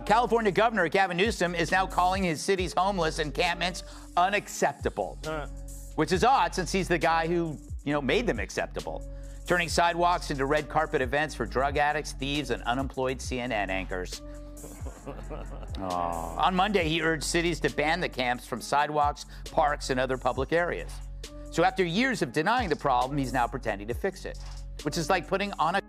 California Governor Gavin Newsom is now calling his city's homeless encampments unacceptable, which is odd since he's the guy who, made them acceptable, turning sidewalks into red carpet events for drug addicts, thieves, and unemployed CNN anchors. On Monday, he urged cities to ban the camps from sidewalks, parks, and other public areas. So after years of denying the problem, he's now pretending to fix it, which is like putting on a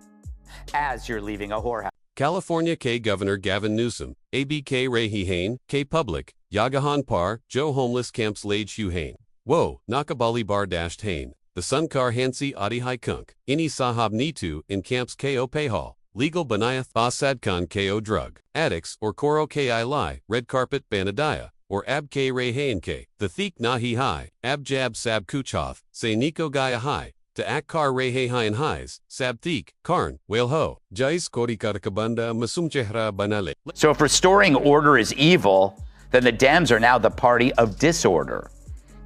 as you're leaving a whorehouse. California K Governor Gavin Newsom, ABK Rehi Hain, K Public, Yagahan Par, Joe Homeless Camps Lage Hugh Hain. Whoa, Nakabali Bar Dashed Hain. The Sunkar Hansi Adi Hai Kunk. Ini Sahab Nitu in Camps Ko Payhal. Legal Banayath Asadkan Ko Drug. Addicts or Koro Ki Lai, Red Carpet Banadaya. Or Ab K Re Hain K. The Theek Nahi Hai, Ab Jab Sab Kuchoth, Say Niko Gaya Hai. To Akkar Rehe Hain Highs, Sab Theek, Karn, Whale Ho, Jais Korikarakabanda Masumchehra Banale. So if restoring order is evil, then the Dems are now the party of disorder.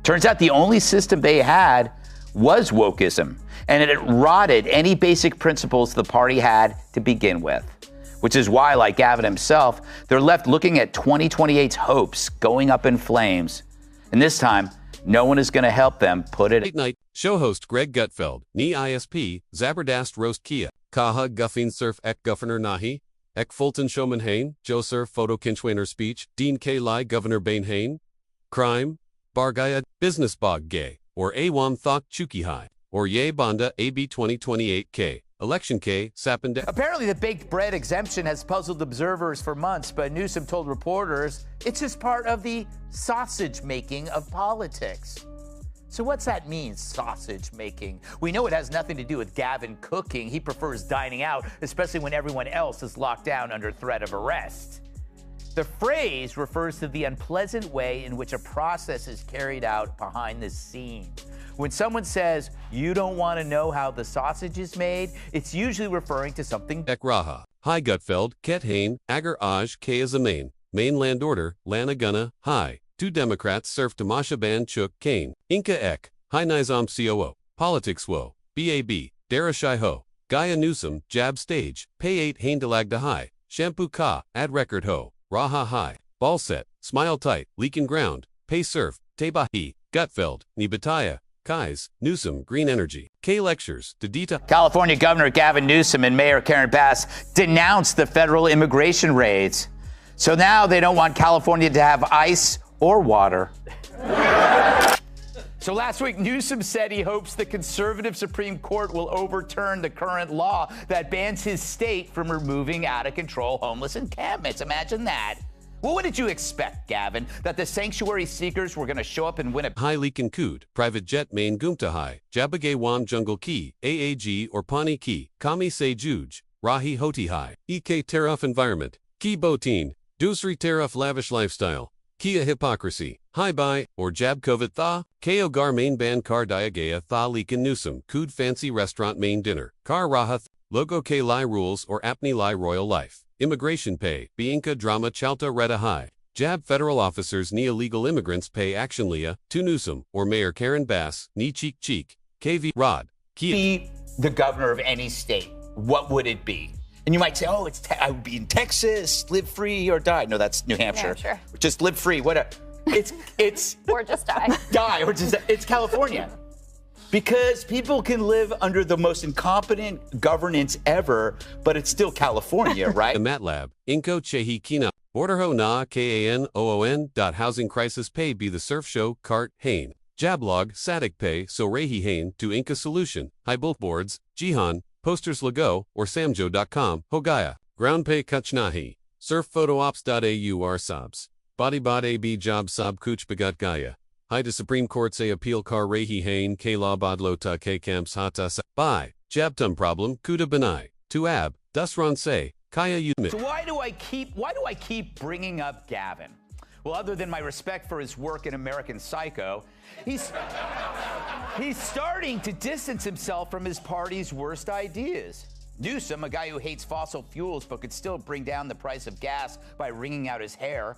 Turns out the only system they had was wokeism, and it rotted any basic principles the party had to begin with. Which is why, like Gavin himself, they're left looking at 2028's hopes going up in flames. And this time, no one is going to help them put it. Late night show host Greg Gutfeld, Ni ISP, Zabardast Roast Kia, Kaha Guffin Surf Ek Governor Nahi, Ek Fulton Showman Hain, Joe Surf Photo Kinchwainer Speech, Dean K. Lai Governor Bain Hain, Crime, Bargaya, Business Bog Gay, or Awam Thok Chuki Hai, or Ye Banda AB 2028K. Election K, Sapinde. Apparently, the baked bread exemption has puzzled observers for months, but Newsom told reporters it's just part of the sausage making of politics. So what's that mean, sausage making? We know it has nothing to do with Gavin cooking. He prefers dining out, especially when everyone else is locked down under threat of arrest. The phrase refers to the unpleasant way in which a process is carried out behind the scenes. When someone says, you don't want to know how the sausage is made, it's usually referring to something. Ek Raha, Hi Gutfeld, Ket Hain, Agar Aj, K as a main, Mainland Order, Lana Gunna, Hi. Two Democrats surf Tamasha Ban Chuk, Kane, Inca Ek, Hi Nizam COO, Politics Wo, BAB, Darashai Ho, Gaya Newsom, Jab Stage, Pay 8 Hain Delagda Hi, Shampoo Ka, Ad Record Ho, Raha Hi, Ball Set, Smile Tight, Leakin Ground, Pay Surf, Tebahi, Gutfeld, Nibataya, Kais, Newsom, Green Energy, K Lectures, Dedita. California Governor Gavin Newsom and Mayor Karen Bass denounced the federal immigration raids. So now they don't want California to have ice or water. So last week, Newsom said he hopes the conservative Supreme Court will overturn the current law that bans his state from removing out-of-control homeless encampments. Imagine that. Well, what did you expect, Gavin? That the sanctuary seekers were going to show up and win a Hai Leakin Kood, Private Jet Main Gumta Hai, Jabagay Wam Jungle Key, AAG or Pani Key, Kami Se Juj, Rahi Hoti Hai, EK Tariff Environment, Ki Botin, Dusri Tariff Lavish Lifestyle, Kia Hypocrisy, Hi Bye, or Jab Kovet Tha, Ko Gar Main Ban Kar Diagaya Tha Leakin Newsom, Kood Fancy Restaurant Main Dinner, Kar Rahath, Logo K Lai Rules or Apni Lai Royal Life. Immigration Pay, Bianca Drama Chalta Reda High. Jab federal officers ni illegal immigrants pay action Leah, to Newsom, or Mayor Karen Bass, ni Cheek Cheek, KV Rod, Kia. Be the governor of any state, what would it be? And you might say, oh, I would be in Texas, live free or die. No, that's New Hampshire. Just live free. It's or just die. Die, or just, it's California. Because people can live under the most incompetent governance ever, but it's still California, right? The MATLAB, Inko Chehi Kina, Borderho Na KANOON. Housing Crisis Pay be the Surf Show, Cart, Hain. Jablog, Sadik Pay, So Rehi Hain, to Inca Solution, High Boards, Jihan, Posters Lago, or Samjo.com, Hogaya. Ground Pay Kachnahi, Surfphotoops.au Subs. Bodybot AB Job Sab Kuch Bagat Gaya. Hi to Supreme Court say appeal Kar Rehi Hain K Law Badlota K Camps Hata Sa. Bye. Jabtum Problem, Kuda Benai. To Ab, Dusron Say, Kaya Yudmit. So why do I keep bringing up Gavin? Well, other than my respect for his work in American Psycho, he's starting to distance himself from his party's worst ideas. Newsom, a guy who hates fossil fuels but could still bring down the price of gas by wringing out his hair,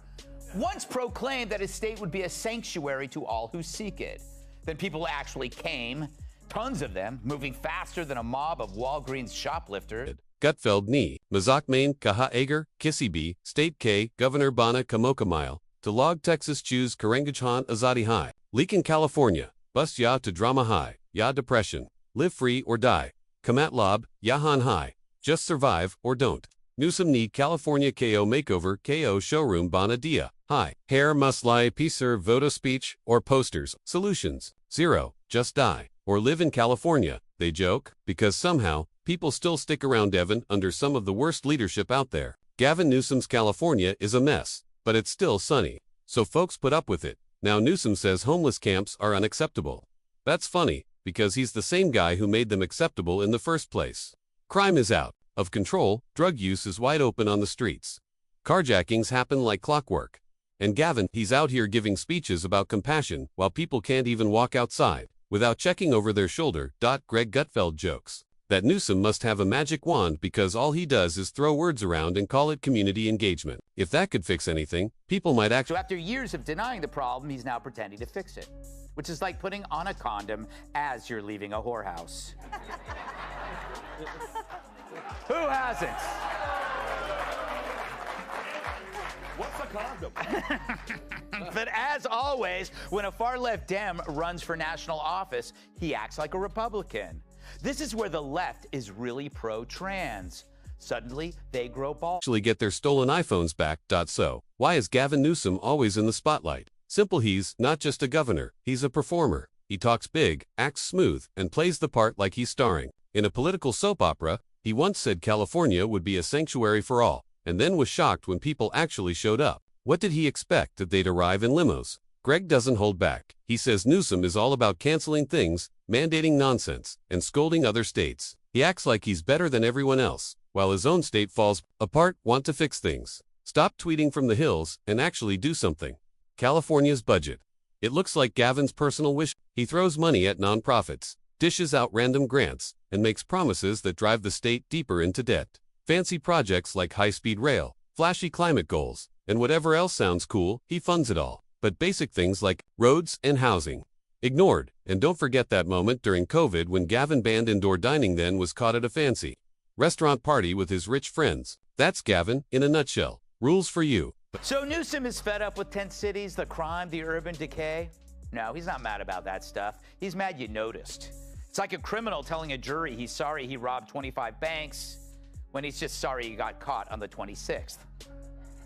once proclaimed that his state would be a sanctuary to all who seek it. Then people actually came, tons of them, moving faster than a mob of Walgreens shoplifters. Gutfeld ni, Mazakmain Kaha Ager, Kisibi, State K, Governor Bana Kamokamile, to log Texas choose Karengajhan Azadi High, leak in California, bust ya to drama high, ya depression, live free or die, Kamat Lob, Yahan High, just survive or don't. Newsom need California KO makeover KO showroom Bana Dia, high, hair must lie peacer voto speech or posters, solutions, 0, just die, or live in California, they joke, because somehow, people still stick around Devon under some of the worst leadership out there. Gavin Newsom's California is a mess, but it's still sunny, so folks put up with it. Now Newsom says homeless camps are unacceptable. That's funny, because he's the same guy who made them acceptable in the first place. Crime is out of control, drug use is wide open on the streets. Carjackings happen like clockwork. And Gavin, he's out here giving speeches about compassion while people can't even walk outside without checking over their shoulder. Greg Gutfeld jokes that Newsom must have a magic wand because all he does is throw words around and call it community engagement. If that could fix anything, people might actually. So after years of denying the problem, he's now pretending to fix it, which is like putting on a condom as you're leaving a whorehouse. Who hasn't? What's a condom? But as always, when a far-left Dem runs for national office, he acts like a Republican. This is where the left is really pro-trans. Suddenly, they grow balls. Actually get their stolen iPhones back. So, why is Gavin Newsom always in the spotlight? Simple, he's not just a governor, he's a performer. He talks big, acts smooth, and plays the part like he's starring in a political soap opera. He once said California would be a sanctuary for all, and then was shocked when people actually showed up. What did he expect, that they'd arrive in limos? Greg doesn't hold back. He says Newsom is all about canceling things, mandating nonsense, and scolding other states. He acts like he's better than everyone else, while his own state falls apart. Want to fix things? Stop tweeting from the hills and actually do something. California's budget. It looks like Gavin's personal wish. He throws money at nonprofits, dishes out random grants, and makes promises that drive the state deeper into debt. Fancy projects like high-speed rail, flashy climate goals, and whatever else sounds cool, he funds it all. But basic things like roads and housing, ignored. And don't forget that moment during COVID when Gavin banned indoor dining, then was caught at a fancy restaurant party with his rich friends. That's Gavin in a nutshell. Rules for you. So Newsom is fed up with tent cities, the crime, the urban decay? No, he's not mad about that stuff. He's mad you noticed. It's like a criminal telling a jury he's sorry he robbed 25 banks when he's just sorry he got caught on the 26th.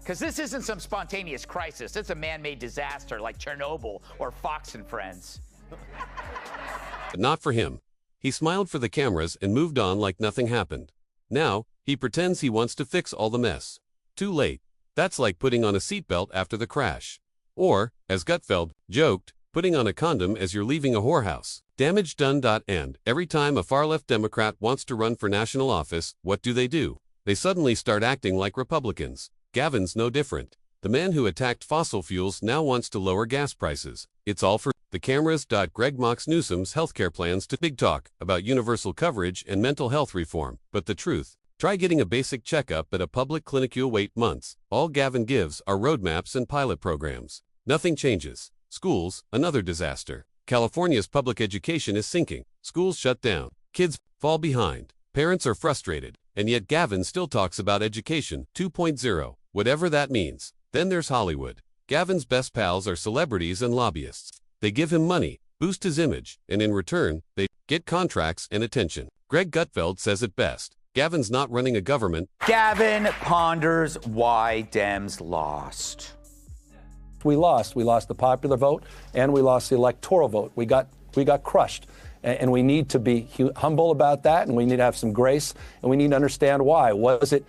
Because this isn't some spontaneous crisis. It's a man-made disaster like Chernobyl or Fox and Friends. But not for him. He smiled for the cameras and moved on like nothing happened. Now, he pretends he wants to fix all the mess. Too late. That's like putting on a seatbelt after the crash. Or, as Gutfeld joked, putting on a condom as you're leaving a whorehouse. Damage done. And every time a far-left Democrat wants to run for national office, what do? They suddenly start acting like Republicans. Gavin's no different. The man who attacked fossil fuels now wants to lower gas prices. It's all for the cameras. Greg mocks Newsom's healthcare plans to big talk about universal coverage and mental health reform. But the truth, try getting a basic checkup at a public clinic. You'll wait months. All Gavin gives are roadmaps and pilot programs. Nothing changes. Schools, another disaster. California's public education is sinking. Schools shut down. Kids fall behind. Parents are frustrated. And yet Gavin still talks about education 2.0, whatever that means. Then there's Hollywood. Gavin's best pals are celebrities and lobbyists. They give him money, boost his image, and in return, they get contracts and attention. Greg Gutfeld says it best. Gavin's not running a government. Gavin ponders why Dems lost. We lost. We lost the popular vote, and we lost the electoral vote. We got crushed. And we need to be humble about that, and we need to have some grace, and we need to understand why. Was it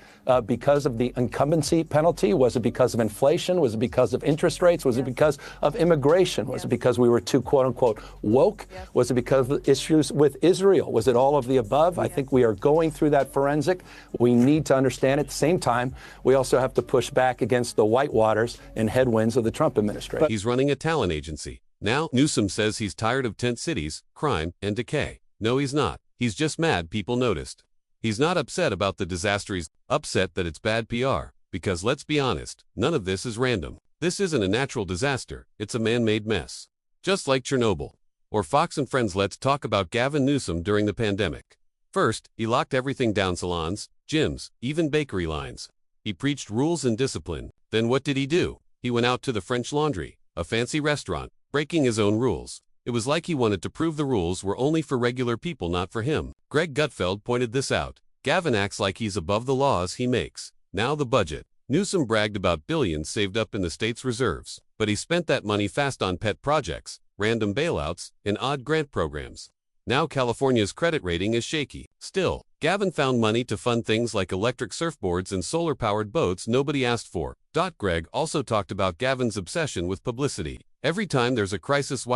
because of the incumbency penalty? Was it because of inflation? Was it because of interest rates? Was it because of immigration? Was it because we were too, quote unquote, woke? Was it because of issues with Israel? Was it all of the above? I think we are going through that forensic. We need to understand at the same time, we also have to push back against the whitewaters and headwinds of the Trump administration. He's running a talent agency. Now, Newsom says he's tired of tent cities, crime, and decay. No, he's not. He's just mad people noticed. He's not upset about the disaster. He's upset that it's bad PR. Because let's be honest, none of this is random. This isn't a natural disaster. It's a man-made mess. Just like Chernobyl. Or Fox and Friends. Let's talk about Gavin Newsom during the pandemic. First, he locked everything down: salons, gyms, even bakery lines. He preached rules and discipline. Then what did he do? He went out to the French Laundry, a fancy restaurant, breaking his own rules. It was like he wanted to prove the rules were only for regular people, not for him. Greg Gutfeld pointed this out. Gavin acts like he's above the laws he makes. Now the budget. Newsom bragged about billions saved up in the state's reserves, but he spent that money fast on pet projects, random bailouts, and odd grant programs. Now California's credit rating is shaky. Still, Gavin found money to fund things like electric surfboards and solar-powered boats nobody asked for. Greg also talked about Gavin's obsession with publicity. Every time there's a crisis,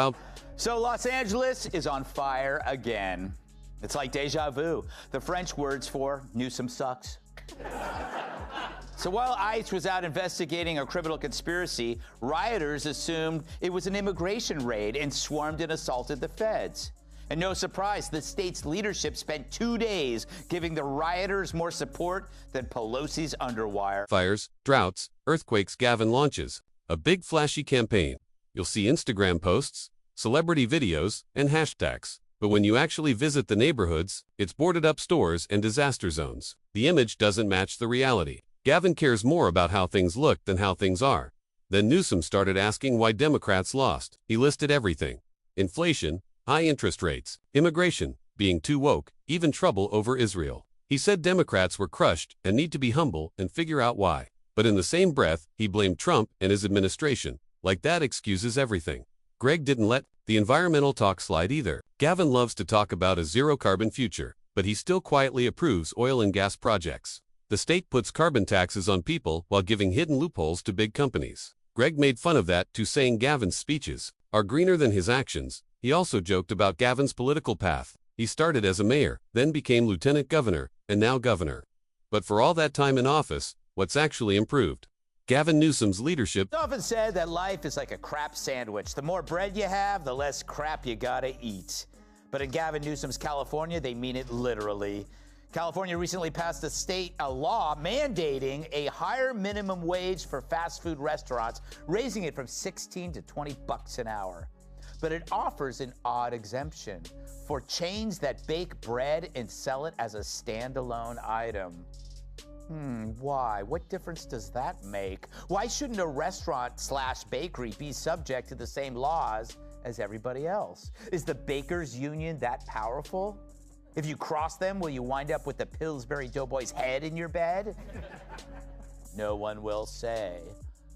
So Los Angeles is on fire again. It's like deja vu, the French words for Newsom sucks. So while ICE was out investigating a criminal conspiracy, rioters assumed it was an immigration raid and swarmed and assaulted the feds. And no surprise, the state's leadership spent 2 days giving the rioters more support than Pelosi's underwire. Fires, droughts, earthquakes. Gavin launches a big flashy campaign. You'll see Instagram posts, celebrity videos, and hashtags. But when you actually visit the neighborhoods, it's boarded up stores and disaster zones. The image doesn't match the reality. Gavin cares more about how things look than how things are. Then Newsom started asking why Democrats lost. He listed everything: inflation, high interest rates, immigration, being too woke, even trouble over Israel. He said Democrats were crushed and need to be humble and figure out why. But in the same breath, he blamed Trump and his administration. Like that excuses everything. Greg didn't let the environmental talk slide either. Gavin loves to talk about a zero-carbon future, but he still quietly approves oil and gas projects. The state puts carbon taxes on people while giving hidden loopholes to big companies. Greg made fun of that too, saying Gavin's speeches are greener than his actions. He also joked about Gavin's political path. He started as a mayor, then became lieutenant governor, and now governor. But for all that time in office, what's actually improved? Gavin Newsom's leadership. It's often said that life is like a crap sandwich. The more bread you have, the less crap you gotta eat. But in Gavin Newsom's California, they mean it literally. California recently passed a law mandating a higher minimum wage for fast food restaurants, raising it from 16 to 20 bucks an hour. But it offers an odd exemption for chains that bake bread and sell it as a standalone item. Why? What difference does that make? Why shouldn't a restaurant/bakery be subject to the same laws as everybody else? Is the bakers union that powerful? If you cross them, will you wind up with the Pillsbury Doughboy's head in your bed? No one will say.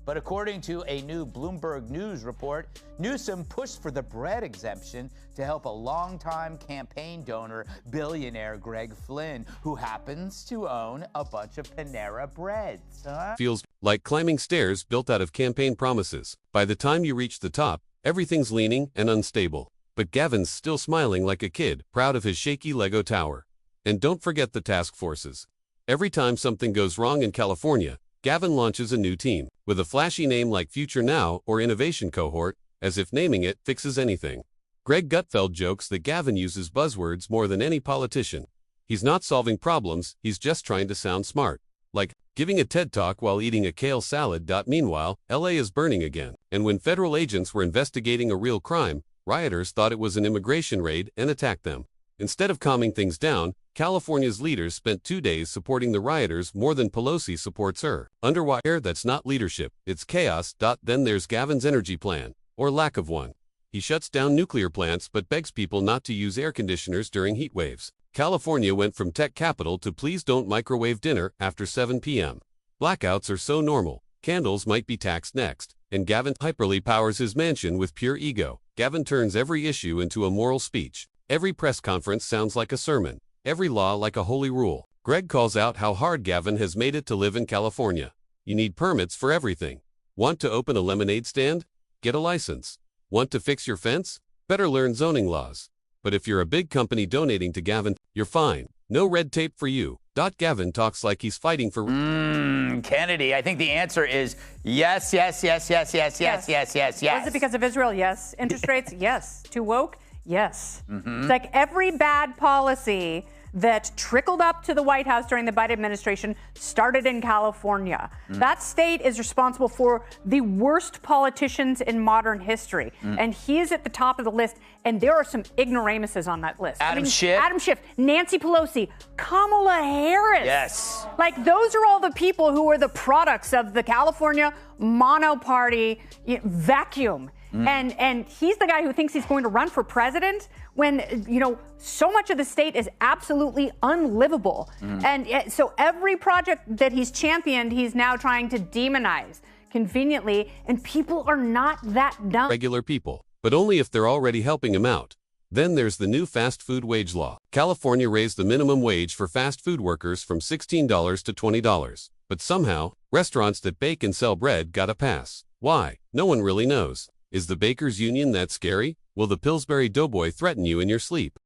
But according to a new Bloomberg News report, Newsom pushed for the bread exemption to help a longtime campaign donor, billionaire Greg Flynn, who happens to own a bunch of Panera Breads. Feels like climbing stairs built out of campaign promises. By the time you reach the top, everything's leaning and unstable. But Gavin's still smiling like a kid, proud of his shaky Lego tower. And don't forget the task forces. Every time something goes wrong in California, Gavin launches a new team, with a flashy name like Future Now or Innovation Cohort, as if naming it fixes anything. Greg Gutfeld jokes that Gavin uses buzzwords more than any politician. He's not solving problems, he's just trying to sound smart. Like, giving a TED Talk while eating a kale salad. Meanwhile, LA is burning again. And when federal agents were investigating a real crime, rioters thought it was an immigration raid and attacked them. Instead of calming things down, California's leaders spent 2 days supporting the rioters more than Pelosi supports her. Underwire, that's not leadership, it's chaos. Then there's Gavin's energy plan, or lack of one. He shuts down nuclear plants but begs people not to use air conditioners during heat waves. California went from tech capital to please don't microwave dinner after 7 p.m. Blackouts are so normal, candles might be taxed next. And Gavin hyperly powers his mansion with pure ego. Gavin turns every issue into a moral speech. Every press conference sounds like a sermon. Every law like a holy rule. Greg calls out how hard Gavin has made it to live in California. You need permits for everything. Want to open a lemonade stand? Get a license. Want to fix your fence? Better learn zoning laws. But if you're a big company donating to Gavin, you're fine. No red tape for you. Gavin talks like he's fighting for... Kennedy, I think the answer is yes. Was it because of Israel? Yes. Interest rates? Yes. Too woke? Yes. It's like every bad policy that trickled up to the White House during the Biden administration started in California. That state is responsible for the worst politicians in modern history. And he is at the top of the list. And there are some ignoramuses on that list. Adam Schiff, Nancy Pelosi, Kamala Harris. Yes. Like, those are all the people who are the products of the California mono-party vacuum. And he's the guy who thinks he's going to run for president when, so much of the state is absolutely unlivable. And so every project that he's championed, he's now trying to demonize conveniently. And people are not that dumb. Regular people, but only if they're already helping him out. Then there's the new fast food wage law. California raised the minimum wage for fast food workers from $16 to $20. But somehow, restaurants that bake and sell bread got a pass. Why? No one really knows. Is the bakers' union that scary? Will the Pillsbury Doughboy threaten you in your sleep?